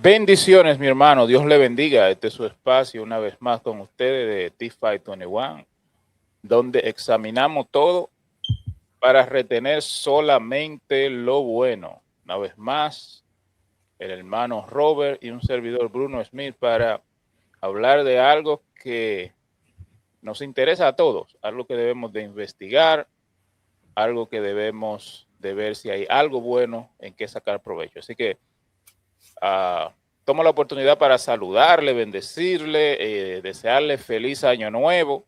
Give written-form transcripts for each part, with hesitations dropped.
Bendiciones, mi hermano. Dios le bendiga. Este es su espacio una vez más con ustedes de T-Fight 21, donde examinamos todo para retener solamente lo bueno. Una vez más, el hermano Robert y un servidor Bruno Smith para hablar de algo que nos interesa a todos, algo que debemos de investigar, algo que debemos de ver si hay algo bueno en que sacar provecho. Así que tomo la oportunidad para saludarle, bendecirle, desearle feliz año nuevo,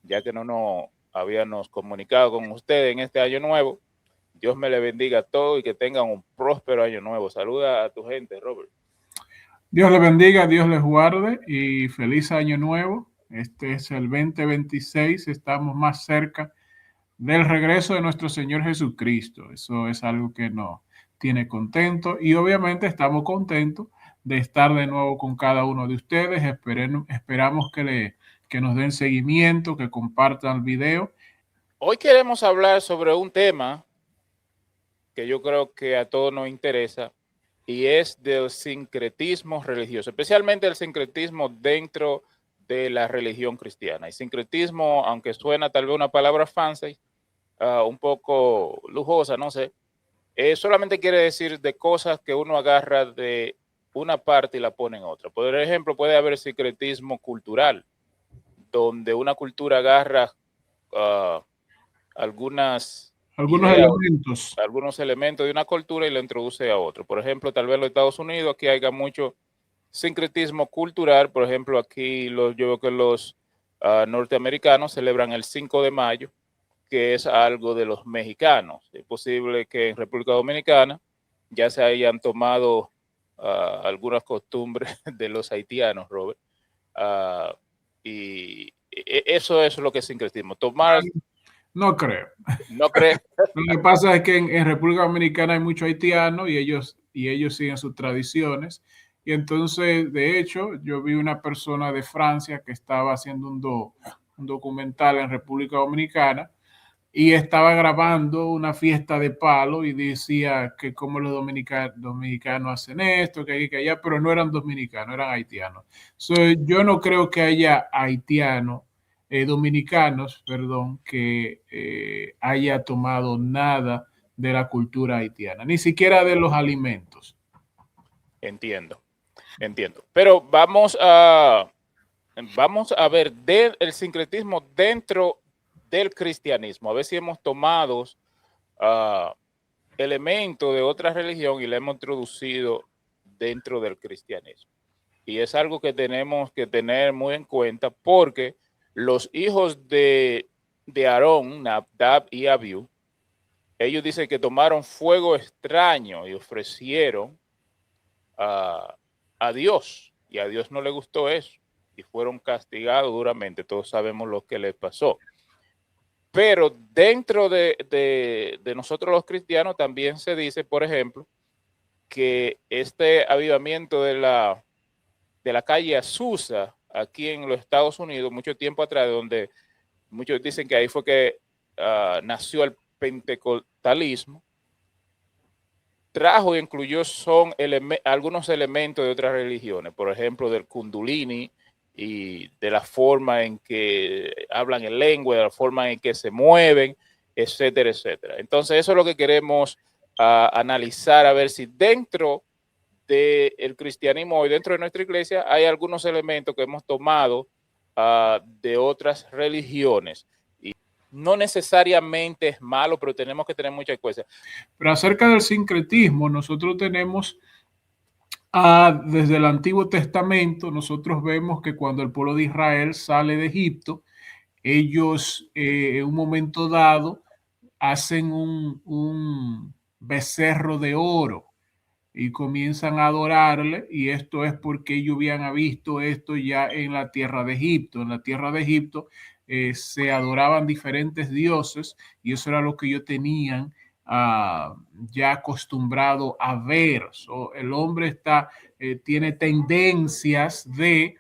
ya que no nos habíamos comunicado con ustedes en este año nuevo. Dios me le bendiga a todos y que tengan un próspero año nuevo. Saluda a tu gente, Robert. Dios les bendiga, Dios les guarde y feliz año nuevo. Este es el 2026, estamos más cerca del regreso de nuestro Señor Jesucristo. Eso es algo que nos tiene contento y obviamente estamos contentos de estar de nuevo con cada uno de ustedes. Esperamos que nos den seguimiento, que compartan el video. Hoy queremos hablar sobre un tema que yo creo que a todos nos interesa y es del sincretismo religioso, especialmente el sincretismo dentro de la religión cristiana. Y sincretismo, aunque suena tal vez una palabra fancy, un poco lujosa, no sé, solamente quiere decir de cosas que uno agarra de una parte y la pone en otra. Por ejemplo, puede haber sincretismo cultural, donde una cultura agarra algunas Algunos ideas, elementos. algunos elementos de una cultura y lo introduce a otro. Por ejemplo, tal vez los Estados Unidos, aquí haya mucho sincretismo cultural. Por ejemplo, aquí yo veo que los norteamericanos celebran el 5 de mayo, que es algo de los mexicanos. Es posible que en República Dominicana ya se hayan tomado algunas costumbres de los haitianos, Robert. Y eso es lo que es sincretismo. Tomar... No creo. ¿No crees? Lo que pasa es que en República Dominicana hay muchos haitianos y ellos siguen sus tradiciones. Y entonces, de hecho, yo vi una persona de Francia que estaba haciendo un documental en República Dominicana y estaba grabando una fiesta de palo y decía que como los dominicanos hacen esto, que aquí, que allá, pero no eran dominicanos, eran haitianos. Yo no creo que haya haitianos, dominicanos, perdón, que haya tomado nada de la cultura haitiana, ni siquiera de los alimentos. Entiendo, entiendo. Pero vamos a ver el sincretismo dentro del cristianismo, a ver si hemos tomado elementos de otra religión y le hemos introducido dentro del cristianismo. Y es algo que tenemos que tener muy en cuenta porque los hijos de Aarón, Nadab y Abiú, ellos dicen que tomaron fuego extraño y ofrecieron a Dios, y a Dios no le gustó eso y fueron castigados duramente. Todos sabemos lo que les pasó. Pero dentro de nosotros los cristianos también se dice, por ejemplo, que este avivamiento de la calle Azusa, aquí en los Estados Unidos, mucho tiempo atrás, donde muchos dicen que ahí fue que nació el pentecostalismo, trajo e incluyó algunos elementos de otras religiones, por ejemplo, del Kundalini y de la forma en que hablan en lengua, de la forma en que se mueven, etcétera, etcétera. Entonces, eso es lo que queremos analizar, a ver si dentro del cristianismo y dentro de nuestra iglesia hay algunos elementos que hemos tomado de otras religiones. No necesariamente es malo, pero tenemos que tener muchas cosas. Pero acerca del sincretismo, nosotros tenemos, desde el Antiguo Testamento, nosotros vemos que cuando el pueblo de Israel sale de Egipto, ellos en un momento dado hacen un becerro de oro y comienzan a adorarle, y esto es porque ellos habían visto esto ya en la tierra de Egipto. En la tierra de Egipto se adoraban diferentes dioses y eso era lo que ellos tenían ya acostumbrado a ver. El hombre tiene tendencias de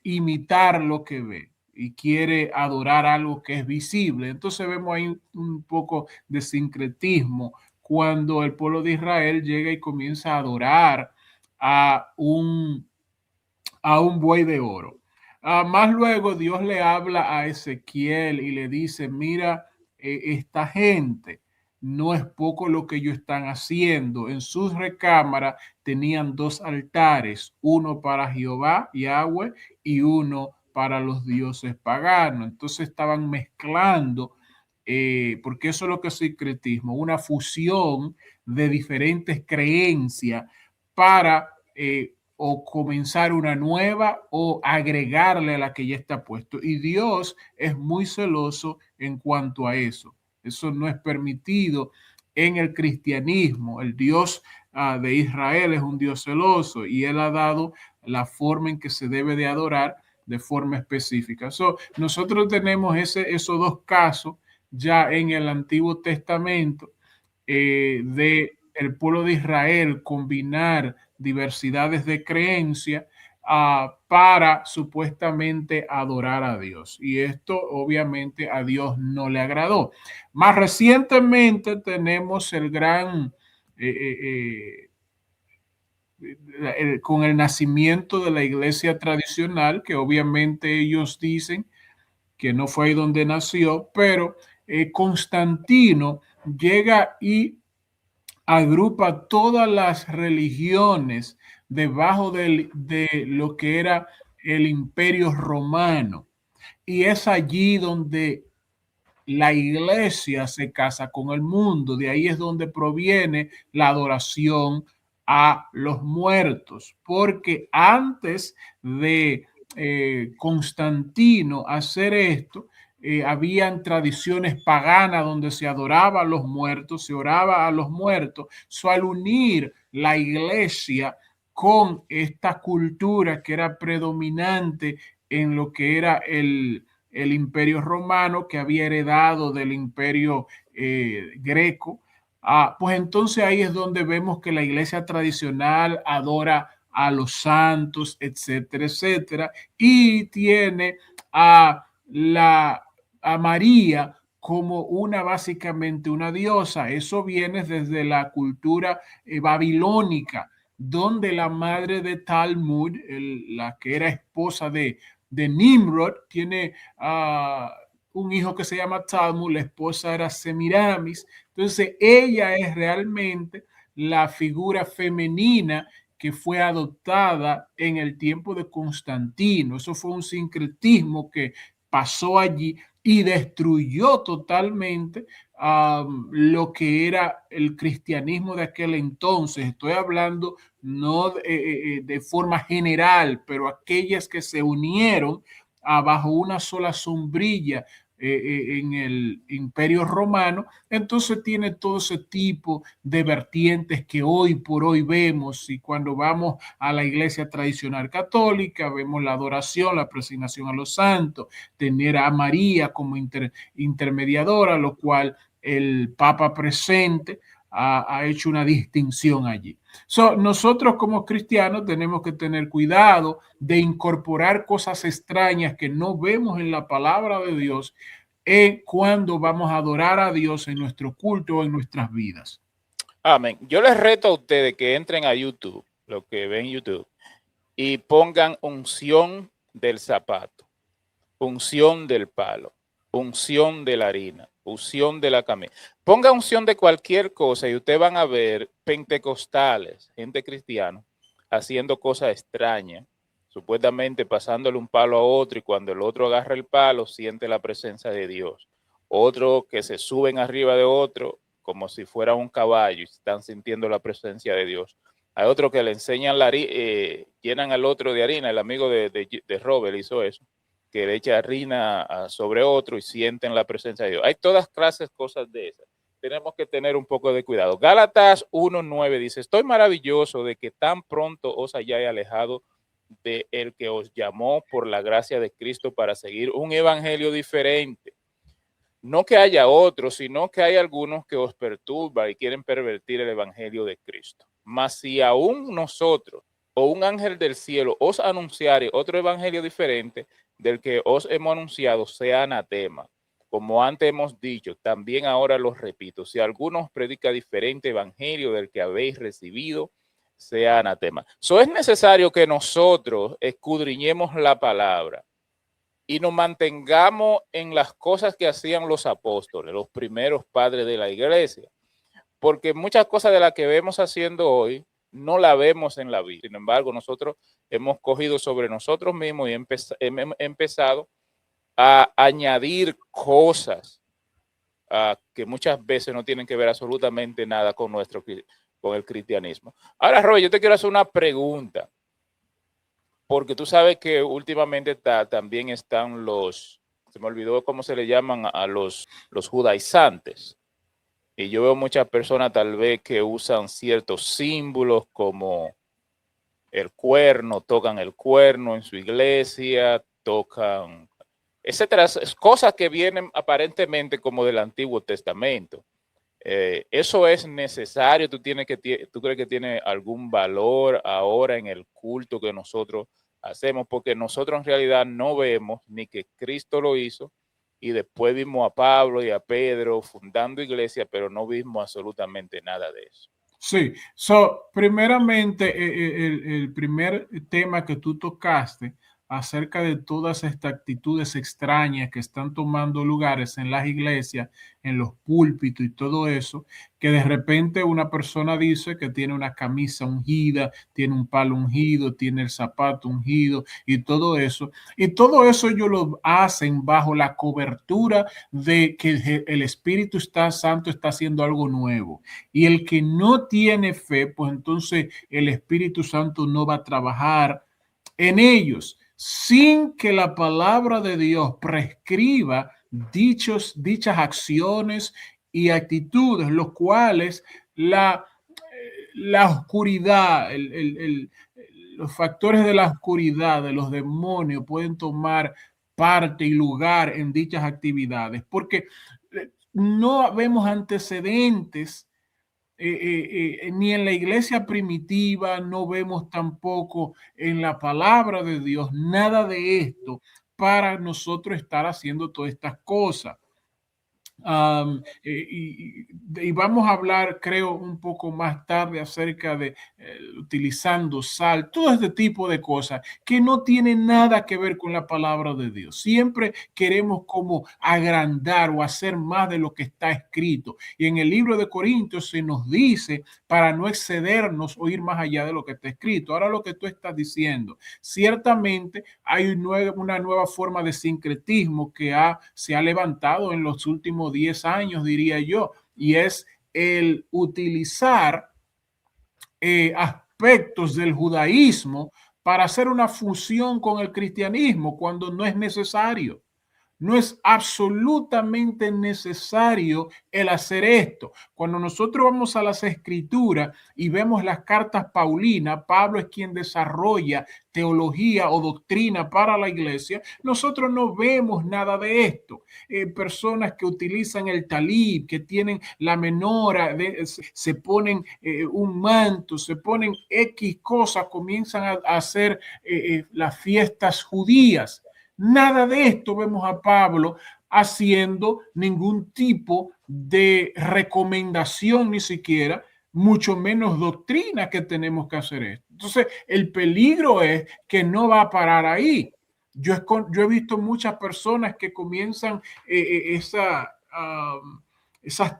imitar lo que ve y quiere adorar algo que es visible. Entonces vemos ahí un poco de sincretismo cuando el pueblo de Israel llega y comienza a adorar a un buey de oro. Más luego Dios le habla a Ezequiel y le dice, mira, esta gente no es poco lo que ellos están haciendo. En sus recámaras tenían dos altares, uno para Jehová, Yahweh, y uno para los dioses paganos. Entonces estaban mezclando, porque eso es lo que es sincretismo, una fusión de diferentes creencias para o comenzar una nueva o agregarle a la que ya está puesto. Y Dios es muy celoso en cuanto a eso. Eso no es permitido en el cristianismo. El Dios de Israel es un Dios celoso y Él ha dado la forma en que se debe de adorar de forma específica. Nosotros tenemos esos dos casos ya en el Antiguo Testamento de el pueblo de Israel combinar diversidades de creencia para supuestamente adorar a Dios. Y esto obviamente a Dios no le agradó. Más recientemente tenemos el gran... con el nacimiento de la iglesia tradicional, que obviamente ellos dicen que no fue ahí donde nació, pero Constantino llega y agrupa todas las religiones debajo de lo que era el imperio romano. Y es allí donde la iglesia se casa con el mundo. De ahí es donde proviene la adoración a los muertos. Porque antes de Constantino hacer esto, habían tradiciones paganas donde se adoraba a los muertos, se oraba a los muertos. Al unir la iglesia con esta cultura que era predominante en lo que era el imperio romano, que había heredado del imperio greco, pues entonces ahí es donde vemos que la iglesia tradicional adora a los santos, etcétera, etcétera, y tiene a María como básicamente una diosa. Eso viene desde la cultura babilónica, donde la madre de Talmud, la que era esposa de Nimrod, tiene un hijo que se llama Talmud, la esposa era Semiramis. Entonces ella es realmente la figura femenina que fue adoptada en el tiempo de Constantino. Eso fue un sincretismo que pasó allí y destruyó totalmente lo que era el cristianismo de aquel entonces. Estoy hablando no de forma general, pero aquellas que se unieron bajo una sola sombrilla en el imperio romano, entonces tiene todo ese tipo de vertientes que hoy por hoy vemos. Y cuando vamos a la iglesia tradicional católica, vemos la adoración, la presignación a los santos, tener a María como intermediadora, lo cual el Papa presente ha hecho una distinción allí. Nosotros como cristianos tenemos que tener cuidado de incorporar cosas extrañas que no vemos en la palabra de Dios cuando vamos a adorar a Dios en nuestro culto o en nuestras vidas. Amén. Yo les reto a ustedes que entren a YouTube, lo que ven YouTube, y pongan unción del zapato, unción del palo, unción de la harina, unción de la camisa. Ponga unción de cualquier cosa y ustedes van a ver pentecostales, gente cristiana, haciendo cosas extrañas, supuestamente pasándole un palo a otro, y cuando el otro agarra el palo siente la presencia de Dios. Otro que se suben arriba de otro como si fuera un caballo y están sintiendo la presencia de Dios. Hay otro que le enseñan llenan al otro de harina. El amigo de Robert hizo eso, que le echa harina sobre otro y sienten la presencia de Dios. Hay todas clases de cosas de esas. Tenemos que tener un poco de cuidado. Gálatas 1:9 dice: estoy maravilloso de que tan pronto os hayáis alejado de el que os llamó por la gracia de Cristo para seguir un evangelio diferente. No que haya otros, sino que hay algunos que os perturban y quieren pervertir el evangelio de Cristo. Mas si aún nosotros o un ángel del cielo os anunciare otro evangelio diferente del que os hemos anunciado, sea anatema. como antes hemos dicho, también ahora lo repito, si alguno os predica diferente evangelio del que habéis recibido, sea anatema. Es necesario que nosotros escudriñemos la palabra y nos mantengamos en las cosas que hacían los apóstoles, los primeros padres de la iglesia, porque muchas cosas de las que vemos haciendo hoy no la vemos en la Biblia. Sin embargo, nosotros hemos cogido sobre nosotros mismos y hemos empezado a añadir cosas que muchas veces no tienen que ver absolutamente nada con el cristianismo. Ahora, Roy, yo te quiero hacer una pregunta, porque tú sabes que últimamente también están se me olvidó cómo se le llaman a los judaizantes, y yo veo muchas personas tal vez que usan ciertos símbolos como el cuerno, tocan el cuerno en su iglesia, tocan etcétera, cosas que vienen aparentemente como del Antiguo Testamento. ¿Eso es necesario? ¿Tú crees que tiene algún valor ahora en el culto que nosotros hacemos? Porque nosotros en realidad no vemos ni que Cristo lo hizo, y después vimos a Pablo y a Pedro fundando iglesia, pero no vimos absolutamente nada de eso. Sí, primeramente, el primer tema que tú tocaste acerca de todas estas actitudes extrañas que están tomando lugares en las iglesias, en los púlpitos y todo eso, que de repente una persona dice que tiene una camisa ungida, tiene un palo ungido, tiene el zapato ungido y todo eso ellos lo hacen bajo la cobertura de que el Espíritu Santo está haciendo algo nuevo. Y el que no tiene fe, pues entonces el Espíritu Santo no va a trabajar en ellos sin que la palabra de Dios prescriba dichas acciones y actitudes, los cuales la oscuridad, los factores de la oscuridad, de los demonios, pueden tomar parte y lugar en dichas actividades, porque no vemos antecedentes ni en la iglesia primitiva, no vemos tampoco en la palabra de Dios nada de esto para nosotros estar haciendo todas estas cosas. Y vamos a hablar, creo, un poco más tarde acerca de utilizando sal, todo este tipo de cosas que no tienen nada que ver con la palabra de Dios. Siempre queremos como agrandar o hacer más de lo que está escrito. Y en el libro de Corintios se nos dice para no excedernos o ir más allá de lo que está escrito. Ahora lo que tú estás diciendo, ciertamente hay una nueva forma de sincretismo que se ha levantado en los últimos 10 años, diría yo, y es el utilizar aspectos del judaísmo para hacer una fusión con el cristianismo cuando no es necesario. No es absolutamente necesario el hacer esto. Cuando nosotros vamos a las escrituras y vemos las cartas paulinas, Pablo es quien desarrolla teología o doctrina para la iglesia. Nosotros no vemos nada de esto. Personas que utilizan el talib, que tienen la menora, se ponen un manto, se ponen X cosas, comienzan a hacer las fiestas judías. Nada de esto vemos a Pablo haciendo ningún tipo de recomendación, ni siquiera, mucho menos doctrina que tenemos que hacer esto. Entonces, el peligro es que no va a parar ahí. Yo he visto muchas personas que comienzan esas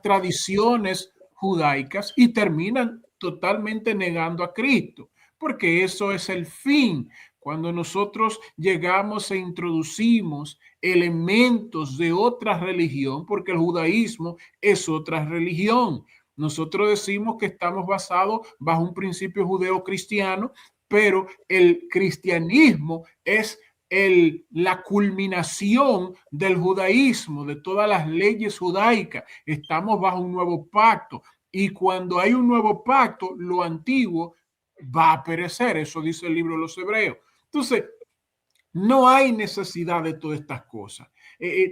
tradiciones judaicas y terminan totalmente negando a Cristo, porque eso es el fin. Cuando nosotros llegamos e introducimos elementos de otra religión, porque el judaísmo es otra religión. Nosotros decimos que estamos basados bajo un principio judeo-cristiano, pero el cristianismo es la culminación del judaísmo, de todas las leyes judaicas. Estamos bajo un nuevo pacto, y cuando hay un nuevo pacto, lo antiguo va a perecer. Eso dice el libro de los Hebreos. Entonces, no hay necesidad de todas estas cosas.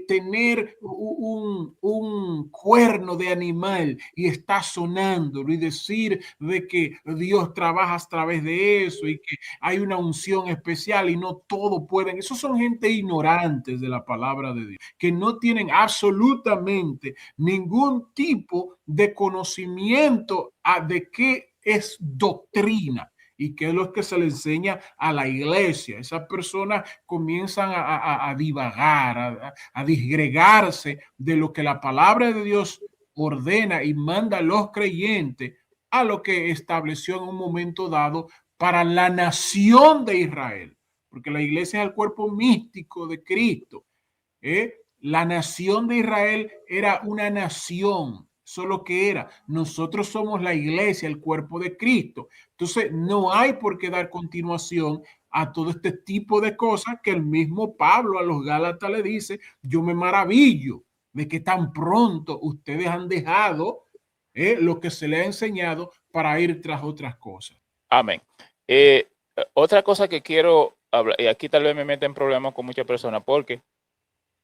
tener un cuerno de animal y está sonándolo y decir de que Dios trabaja a través de eso y que hay una unción especial y no todo pueden. Esos son gente ignorantes de la palabra de Dios, que no tienen absolutamente ningún tipo de conocimiento de qué es doctrina y qué es lo que se le enseña a la iglesia. Esas personas comienzan a divagar, a disgregarse de lo que la palabra de Dios ordena y manda a los creyentes a lo que estableció en un momento dado para la nación de Israel, porque la iglesia es el cuerpo místico de Cristo. La nación de Israel era una nación, solo que era. Nosotros somos la iglesia, el cuerpo de Cristo. Entonces, no hay por qué dar continuación a todo este tipo de cosas que el mismo Pablo a los Gálatas le dice, yo me maravillo de que tan pronto ustedes han dejado lo que se les ha enseñado para ir tras otras cosas. Amén. Otra cosa que quiero hablar, y aquí tal vez me meten en problemas con muchas personas, porque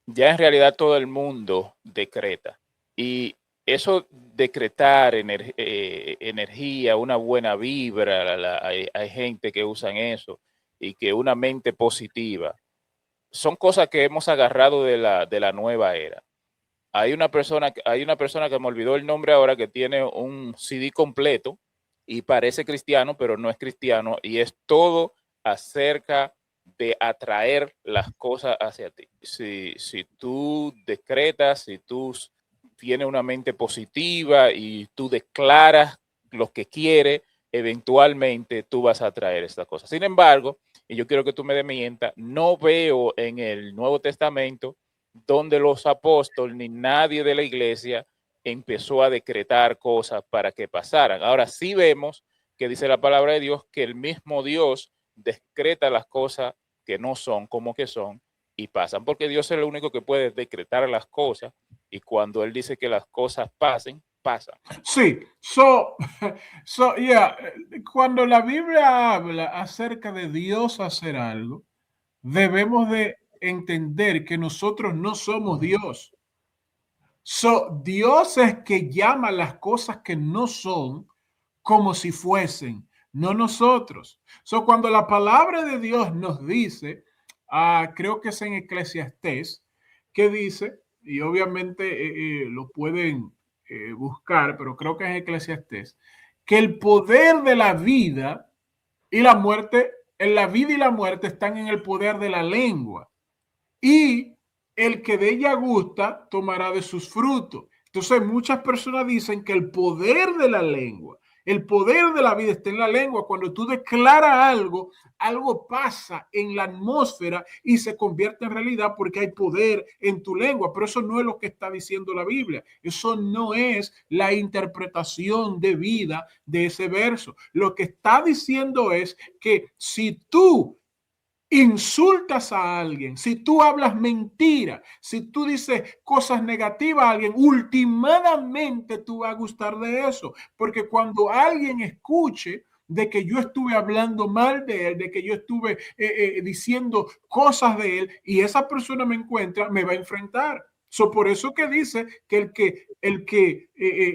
ya en realidad todo el mundo decreta. Y eso decretar energía, una buena vibra, hay gente que usan eso, y que una mente positiva, son cosas que hemos agarrado de la nueva era. Hay una persona que me olvidó el nombre ahora, que tiene un CD completo y parece cristiano, pero no es cristiano, y es todo acerca de atraer las cosas hacia ti. Si tú decretas, si tú tienes una mente positiva y tú declaras lo que quieres, eventualmente tú vas a atraer estas cosas. Sin embargo, y yo quiero que tú me desmientas, no veo en el Nuevo Testamento donde los apóstoles ni nadie de la iglesia empezó a decretar cosas para que pasaran. Ahora sí vemos que dice la palabra de Dios que el mismo Dios decreta las cosas que no son como que son y pasan, porque Dios es el único que puede decretar las cosas, y cuando Él dice que las cosas pasen, pasan. Sí, cuando la Biblia habla acerca de Dios hacer algo, debemos de entender que nosotros no somos Dios. Dios es que llama las cosas que no son como si fuesen, no nosotros. Cuando la palabra de Dios nos dice, creo que es en Eclesiastés, que dice, y obviamente lo pueden buscar, pero creo que es Eclesiastés, que el poder de la vida y la muerte, en la vida y la muerte están en el poder de la lengua. Y el que de ella gusta tomará de sus frutos. Entonces muchas personas dicen que el poder de la lengua, el poder de la vida está en la lengua. Cuando tú declaras algo, algo pasa en la atmósfera y se convierte en realidad porque hay poder en tu lengua. Pero eso no es lo que está diciendo la Biblia. Eso no es la interpretación de vida de ese verso. Lo que está diciendo es que si tú insultas a alguien, si tú hablas mentira, si tú dices cosas negativas a alguien, últimamente tú vas a gustar de eso, porque cuando alguien escuche de que yo estuve hablando mal de él, de que yo estuve diciendo cosas de él y esa persona me encuentra, me va a enfrentar. Por eso que dice que el que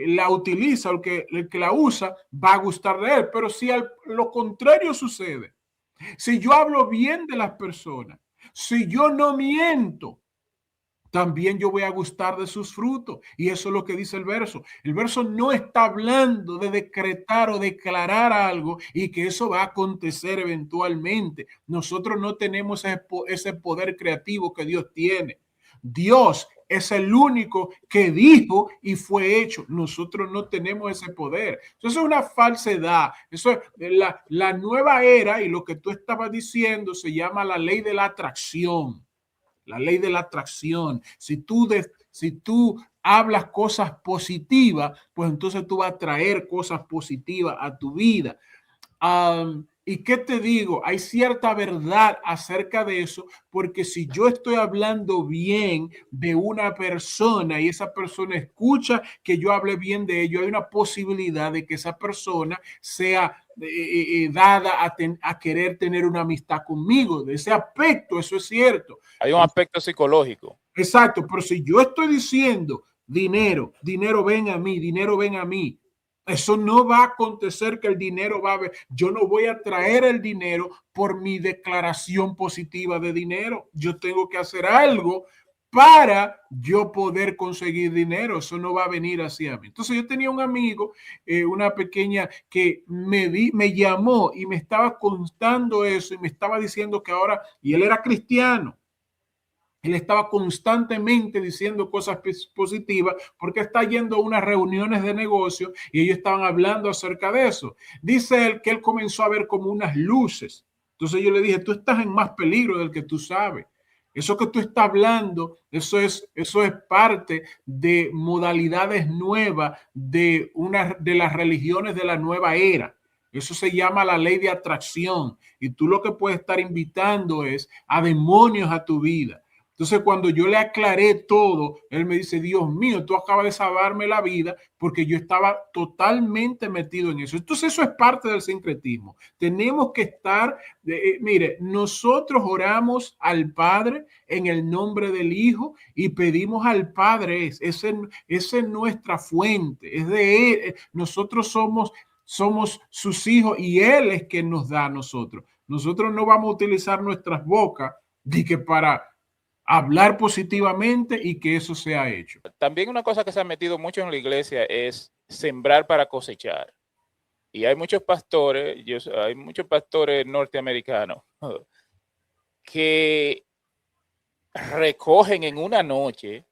la utiliza, el que la usa, va a gustar de él. Pero si lo contrario sucede, si yo hablo bien de las personas, si yo no miento, también yo voy a gustar de sus frutos. Y eso es lo que dice el verso. El verso no está hablando de decretar o declarar algo y que eso va a acontecer eventualmente. Nosotros no tenemos ese poder creativo que Dios tiene. Dios es el único que dijo y fue hecho. Nosotros no tenemos ese poder. Eso es una falsedad. Eso es la nueva era, y lo que tú estabas diciendo se llama la ley de la atracción. La ley de la atracción. Si tú hablas cosas positivas, pues entonces tú vas a traer cosas positivas a tu vida. ¿Y qué te digo? Hay cierta verdad acerca de eso, porque si yo estoy hablando bien de una persona y esa persona escucha que yo hable bien de ello, hay una posibilidad de que esa persona sea dada a querer tener una amistad conmigo. De ese aspecto, eso es cierto. Hay un aspecto psicológico. Exacto, pero si yo estoy diciendo dinero, dinero ven a mí, dinero ven a mí, eso no va a acontecer que el dinero va a ver. Yo no voy a traer el dinero por mi declaración positiva de dinero. Yo tengo que hacer algo para yo poder conseguir dinero. Eso no va a venir hacia mí. Entonces yo tenía un amigo, una pequeña, que me llamó y me estaba contando eso y me estaba diciendo que ahora, y él era cristiano. Él estaba constantemente diciendo cosas positivas porque está yendo a unas reuniones de negocio y ellos estaban hablando acerca de eso. Dice él que él comenzó a ver como unas luces. Entonces yo le dije, tú estás en más peligro del que tú sabes. Eso que tú estás hablando, eso es parte de modalidades nuevas de las religiones de la nueva era. Eso se llama la ley de atracción. Y tú lo que puedes estar invitando es a demonios a tu vida. Entonces, cuando yo le aclaré todo, él me dice, Dios mío, tú acabas de salvarme la vida porque yo estaba totalmente metido en eso. Entonces, eso es parte del sincretismo. Tenemos que estar, mire, nosotros oramos al Padre en el nombre del Hijo y pedimos al Padre, esa es nuestra fuente, es de Él. Nosotros somos sus hijos y Él es quien nos da a nosotros. Nosotros no vamos a utilizar nuestras bocas de que para hablar positivamente y que eso sea hecho. También una cosa que se ha metido mucho en la iglesia es sembrar para cosechar. Y hay muchos pastores, hay muchos pastores norteamericanos que recogen en una noche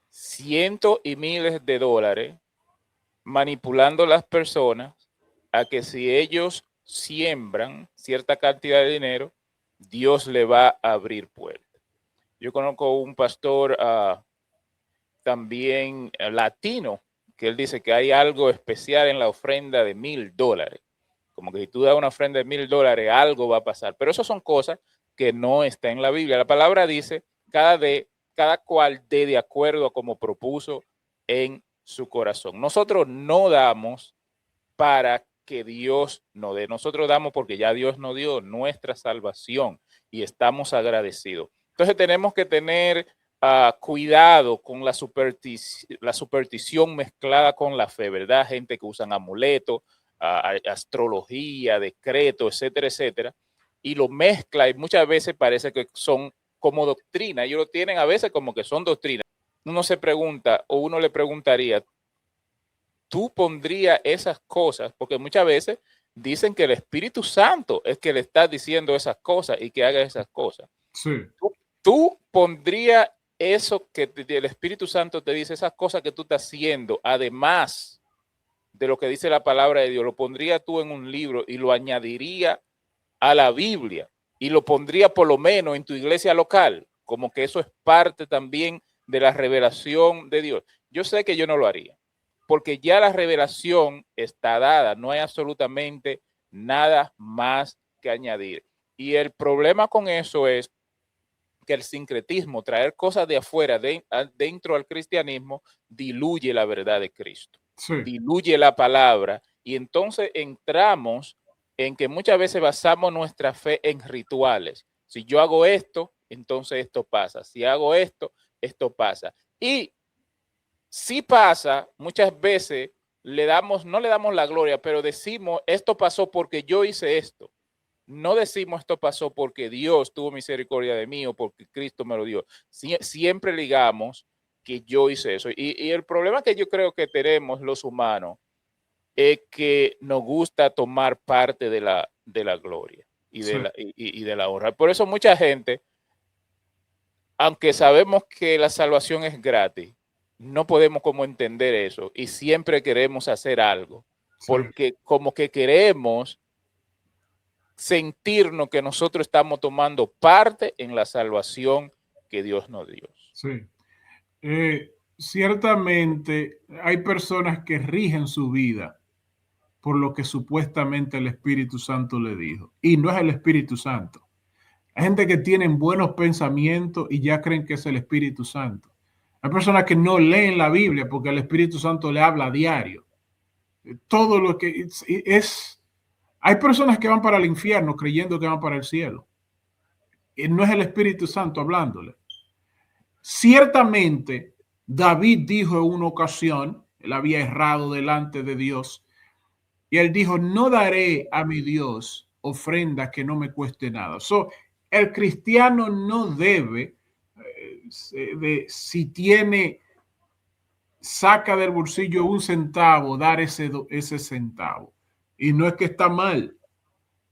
cientos y miles de dólares manipulando a las personas a que si ellos siembran cierta cantidad de dinero, Dios le va a abrir puertas. Yo conozco un pastor también latino que él dice que hay algo especial en la ofrenda de $1,000. Como que si tú das una ofrenda de $1,000, algo va a pasar. Pero eso son cosas que no están en la Biblia. La palabra dice, cada cual dé de acuerdo a como propuso en su corazón. Nosotros no damos para que Dios nos dé. Nosotros damos porque ya Dios nos dio nuestra salvación y estamos agradecidos. Entonces tenemos que tener cuidado con la superstición mezclada con la fe, ¿verdad? Gente que usan amuletos, astrología, decretos, etcétera, etcétera, y lo mezcla y muchas veces parece que son como doctrina. Ellos lo tienen a veces como que son doctrina. Uno se pregunta o uno le preguntaría, ¿tú pondrías esas cosas? Porque muchas veces dicen que el Espíritu Santo es que le está diciendo esas cosas y que haga esas cosas. Sí. ¿Tú pondrías eso que el Espíritu Santo te dice, esas cosas que tú estás haciendo, además de lo que dice la palabra de Dios, lo pondrías tú en un libro y lo añadiría a la Biblia y lo pondría por lo menos en tu iglesia local, como que eso es parte también de la revelación de Dios? Yo sé que yo no lo haría, porque ya la revelación está dada, no hay absolutamente nada más que añadir. Y el problema con eso es que el sincretismo, traer cosas de afuera dentro al cristianismo, diluye la verdad de Cristo, Sí. diluye la palabra, y entonces entramos en que muchas veces basamos nuestra fe en rituales. Si yo hago esto, entonces esto pasa. Si hago esto, esto pasa. Y si pasa, muchas veces no le damos la gloria, pero decimos, esto pasó porque yo hice esto. No decimos esto pasó porque Dios tuvo misericordia de mí o porque Cristo me lo dio. Siempre ligamos que yo hice eso. Y el problema que yo creo que tenemos los humanos es que nos gusta tomar parte de la gloria y Sí. de la honra. Por eso mucha gente, aunque sabemos que la salvación es gratis, no podemos como entender eso y siempre queremos hacer algo, Sí. porque como que queremos sentirnos que nosotros estamos tomando parte en la salvación que Dios nos dio. Sí. Ciertamente hay personas que rigen su vida por lo que supuestamente el Espíritu Santo le dijo. Y no es el Espíritu Santo. Hay gente que tienen buenos pensamientos y ya creen que es el Espíritu Santo. Hay personas que no leen la Biblia porque el Espíritu Santo le habla a diario. Todo lo que es. Hay personas que van para el infierno creyendo que van para el cielo. Y no es el Espíritu Santo hablándole. Ciertamente, David dijo en una ocasión, él había errado delante de Dios, y él dijo, no daré a mi Dios ofrenda que no me cueste nada. El cristiano no debe, si tiene, saca del bolsillo un centavo, dar ese centavo. Y no es que está mal,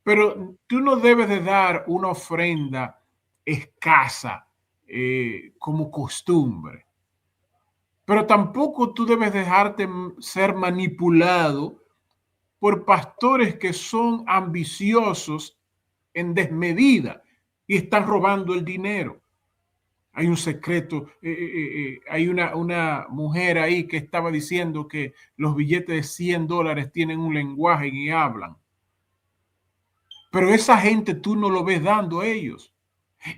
pero tú no debes de dar una ofrenda escasa como costumbre. Pero tampoco tú debes dejarte ser manipulado por pastores que son ambiciosos en desmedida y están robando el dinero. Hay un secreto, hay una mujer ahí que estaba diciendo que los billetes de $100 tienen un lenguaje y hablan. Pero esa gente tú no lo ves dando a ellos.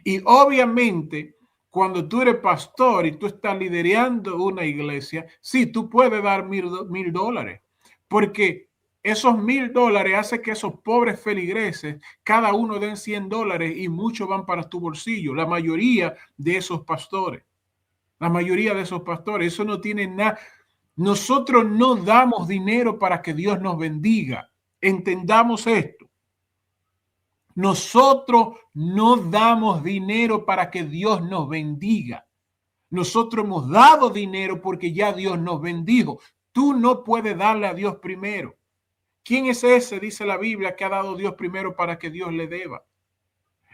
Y obviamente, cuando tú eres pastor y tú estás liderando una iglesia, sí, tú puedes dar $1,000, porque esos $1,000 hace que esos pobres feligreses, cada uno den $100 y muchos van para tu bolsillo. La mayoría de esos pastores, eso no tiene nada. Nosotros no damos dinero para que Dios nos bendiga. Entendamos esto. Nosotros no damos dinero para que Dios nos bendiga. Nosotros hemos dado dinero porque ya Dios nos bendijo. Tú no puedes darle a Dios primero. ¿Quién es ese, dice la Biblia, que ha dado Dios primero para que Dios le deba?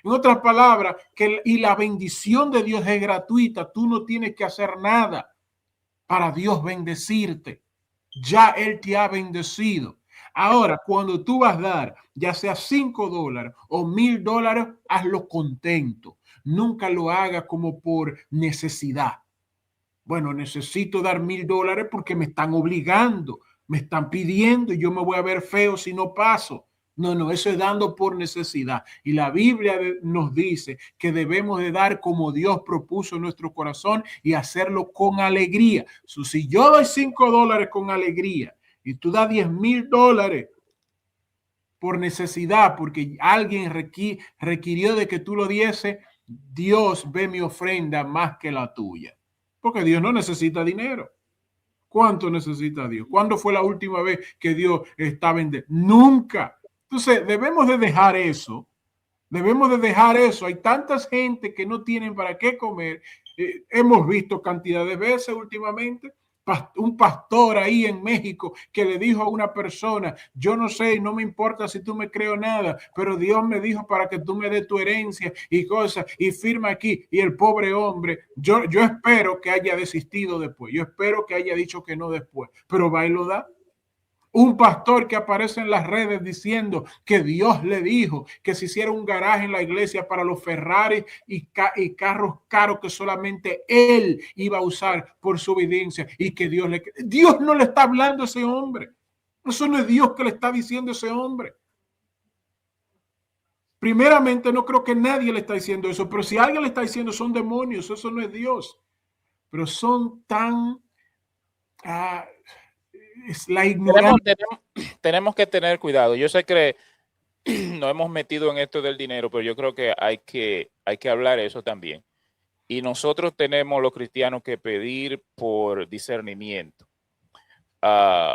En otras palabras, y la bendición de Dios es gratuita. Tú no tienes que hacer nada para Dios bendecirte. Ya Él te ha bendecido. Ahora, cuando tú vas a dar, ya sea $5 o $1,000, hazlo contento. Nunca lo hagas como por necesidad. Bueno, necesito dar $1,000 porque me están obligando, me están pidiendo y yo me voy a ver feo si no paso. No, eso es dando por necesidad. Y la Biblia nos dice que debemos de dar como Dios propuso en nuestro corazón y hacerlo con alegría. Si yo doy $5 con alegría y tú das $10,000 por necesidad, porque alguien requirió de que tú lo diese, Dios ve mi ofrenda más que la tuya. Porque Dios no necesita dinero. ¿Cuánto necesita Dios? ¿Cuándo fue la última vez que Dios está vendiendo? Nunca. Entonces, debemos de dejar eso. Debemos de dejar eso. Hay tantas gente que no tienen para qué comer. Hemos visto cantidad de veces últimamente un pastor ahí en México que le dijo a una persona, yo no sé, no me importa si tú me creo nada, pero Dios me dijo para que tú me des tu herencia y cosas, y firma aquí. Y el pobre hombre, yo espero que haya desistido después, yo espero que haya dicho que no después, pero va y lo da. Un pastor que aparece en las redes diciendo que Dios le dijo que se hiciera un garaje en la iglesia para los Ferrari y carros caros que solamente él iba a usar por su obediencia y que Dios no le está hablando a ese hombre. Eso no es Dios que le está diciendo a ese hombre. Primeramente, no creo que nadie le está diciendo eso, pero si alguien le está diciendo son demonios, eso no es Dios. Pero son tan... es la ignorancia. Tenemos que tener cuidado. Yo sé que nos hemos metido en esto del dinero, pero yo creo que hay que hablar eso también. Y nosotros tenemos los cristianos que pedir por discernimiento. Hay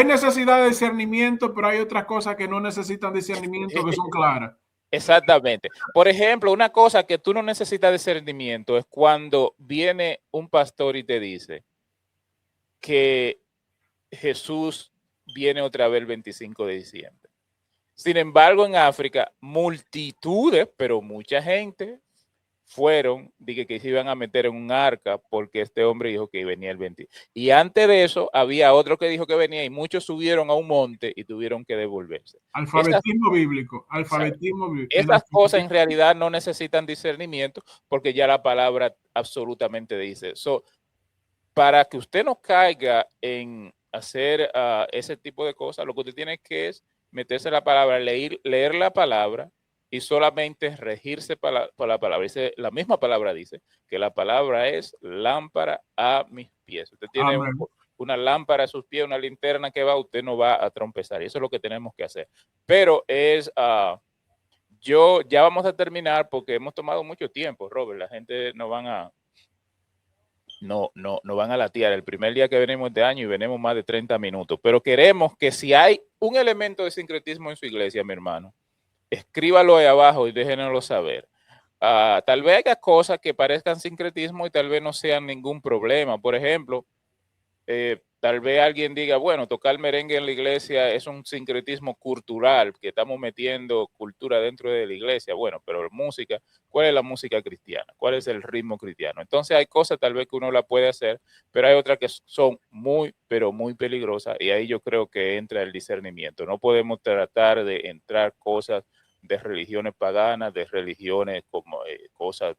necesidad de discernimiento, pero hay otras cosas que no necesitan discernimiento, que son claras. Exactamente. Por ejemplo, una cosa que tú no necesitas discernimiento es cuando viene un pastor y te dice que Jesús viene otra vez el 25 de diciembre. Sin embargo, en África, multitudes, pero mucha gente fueron, dije que se iban a meter en un arca porque este hombre dijo que venía el 20. Y antes de eso, había otro que dijo que venía y muchos subieron a un monte y tuvieron que devolverse. Alfabetismo bíblico. Esas cosas en realidad no necesitan discernimiento porque ya la palabra absolutamente dice. Para que usted no caiga en hacer ese tipo de cosas. Lo que usted tiene que es meterse la palabra, leer la palabra y solamente regirse por la palabra. Dice, la misma palabra dice que la palabra es lámpara a mis pies. Usted tiene una lámpara a sus pies, una linterna que va, usted no va a trompezar. Y eso es lo que tenemos que hacer. Pero es, ya vamos a terminar porque hemos tomado mucho tiempo, Robert. La gente no van a latear el primer día que venimos este año y venimos más de 30 minutos. Pero queremos que si hay un elemento de sincretismo en su iglesia, mi hermano, escríbalo ahí abajo y déjenoslo saber. Tal vez haya cosas que parezcan sincretismo y tal vez no sean ningún problema. Por ejemplo, tal vez alguien diga, bueno, tocar merengue en la iglesia es un sincretismo cultural, que estamos metiendo cultura dentro de la iglesia. Bueno, pero música, ¿cuál es la música cristiana? ¿Cuál es el ritmo cristiano? Entonces hay cosas tal vez que uno la puede hacer, pero hay otras que son muy, pero muy peligrosas y ahí yo creo que entra el discernimiento. No podemos tratar de entrar cosas de religiones paganas, de religiones como cosas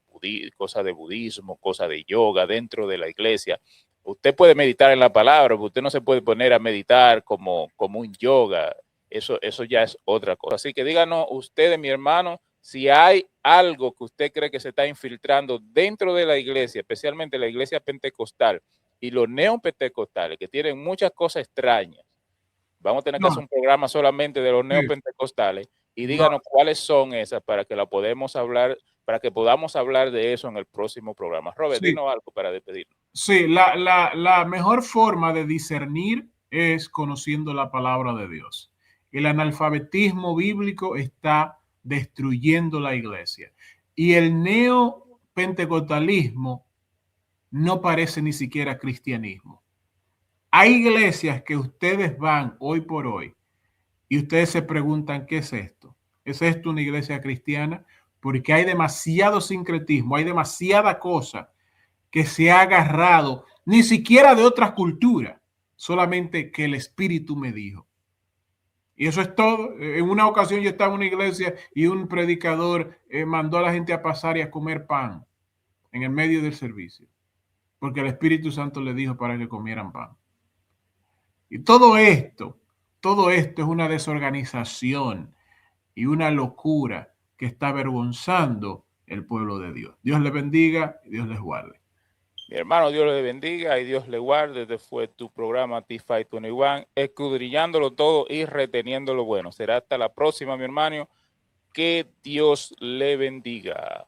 de budismo, cosas de yoga dentro de la iglesia. Usted puede meditar en la palabra, pero usted no se puede poner a meditar como un yoga. Eso ya es otra cosa. Así que díganos ustedes, mi hermano, si hay algo que usted cree que se está infiltrando dentro de la iglesia, especialmente la iglesia pentecostal y los neopentecostales, que tienen muchas cosas extrañas. Vamos a tener que hacer un programa solamente de los neopentecostales y díganos cuáles son esas para que la podemos hablar, para que podamos hablar de eso en el próximo programa. Robert, dinos algo para despedirnos. Sí, la mejor forma de discernir es conociendo la palabra de Dios. El analfabetismo bíblico está destruyendo la iglesia. Y el neopentecostalismo no parece ni siquiera cristianismo. Hay iglesias que ustedes van hoy por hoy y ustedes se preguntan, ¿qué es esto? ¿Es esto una iglesia cristiana? Porque hay demasiado sincretismo, hay demasiada cosa que se ha agarrado, ni siquiera de otras culturas, solamente que el Espíritu me dijo. Y eso es todo. En una ocasión yo estaba en una iglesia y un predicador mandó a la gente a pasar y a comer pan en el medio del servicio, porque el Espíritu Santo le dijo para que comieran pan. Y todo esto es una desorganización y una locura que está avergonzando el pueblo de Dios. Dios les bendiga y Dios les guarde. Mi hermano, Dios le bendiga y Dios le guarde. Este fue tu programa T-Fight 21, escudriñándolo todo y reteniendo lo bueno. Será hasta la próxima, mi hermano. Que Dios le bendiga.